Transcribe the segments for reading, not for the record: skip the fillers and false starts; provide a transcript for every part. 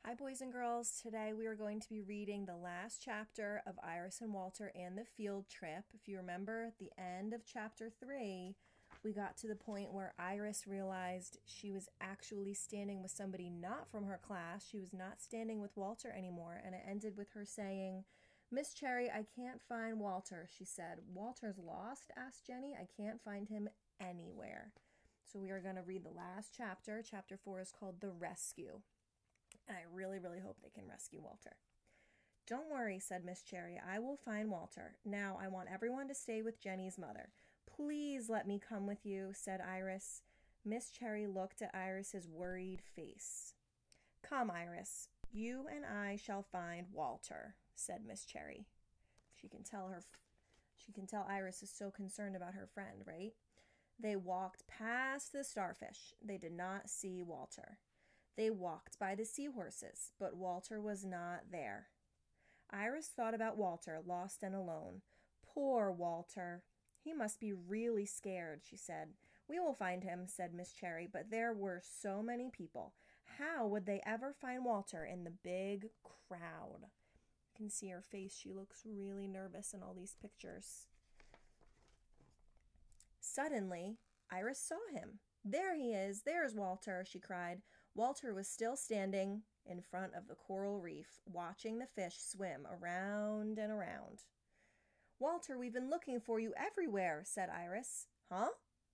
Hi, boys and girls. Today we are going to be reading the last chapter of Iris and Walter and the field trip. If you remember, at the end of chapter 3, we got to the point where Iris realized she was actually standing with somebody not from her class. She was not standing with Walter anymore, and it ended with her saying, "Miss Cherry, I can't find Walter," she said. "Walter's lost?" asked Jenny. "I can't find him anywhere." So we are going to read the last chapter. Chapter 4 is called The Rescue. And I really, really hope they can rescue Walter. "Don't worry," said Miss Cherry. "I will find Walter. Now I want everyone to stay with Jenny's mother." "Please let me come with you," said Iris. Miss Cherry looked at Iris's worried face. "Come, Iris. You and I shall find Walter," said Miss Cherry. She can tell Iris is so concerned about her friend, right? They walked past the starfish. They did not see Walter. They walked by the seahorses, but Walter was not there. Iris thought about Walter, lost and alone. Poor Walter. "He must be really scared," she said. "We will find him," said Miss Cherry, but there were so many people. How would they ever find Walter in the big crowd? You can see her face. She looks really nervous in all these pictures. Suddenly, Iris saw him. "There he is! There's Walter!" she cried. Walter was still standing in front of the coral reef, watching the fish swim around and around. "Walter, we've been looking for you everywhere," said Iris. "Huh?"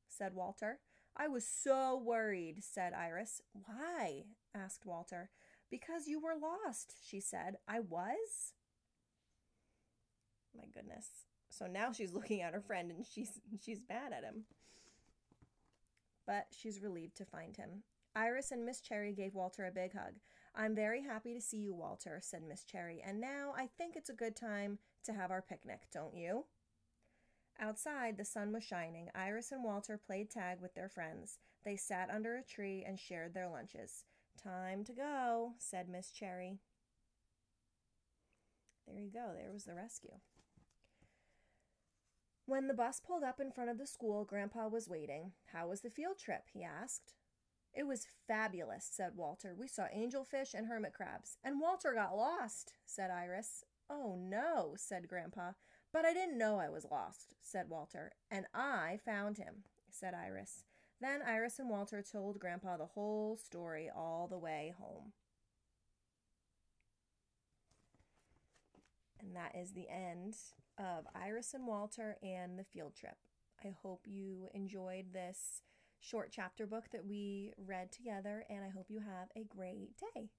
said Walter. "I was so worried," said Iris. "Why?" asked Walter. "Because you were lost," she said. "I was?" My goodness. So now she's looking at her friend and she's mad at him. But she's relieved to find him. Iris and Miss Cherry gave Walter a big hug. "I'm very happy to see you, Walter," said Miss Cherry. "And now I think it's a good time to have our picnic, don't you?" Outside, the sun was shining. Iris and Walter played tag with their friends. They sat under a tree and shared their lunches. "Time to go," said Miss Cherry. There you go. There was the rescue. When the bus pulled up in front of the school, Grandpa was waiting. "How was the field trip?" he asked. "It was fabulous," said Walter. "We saw angelfish and hermit crabs." "And Walter got lost," said Iris. "Oh, no," said Grandpa. "But I didn't know I was lost," said Walter. "And I found him," said Iris. Then Iris and Walter told Grandpa the whole story all the way home. And that is the end of Iris and Walter and the field trip. I hope you enjoyed this short chapter book that we read together, and I hope you have a great day.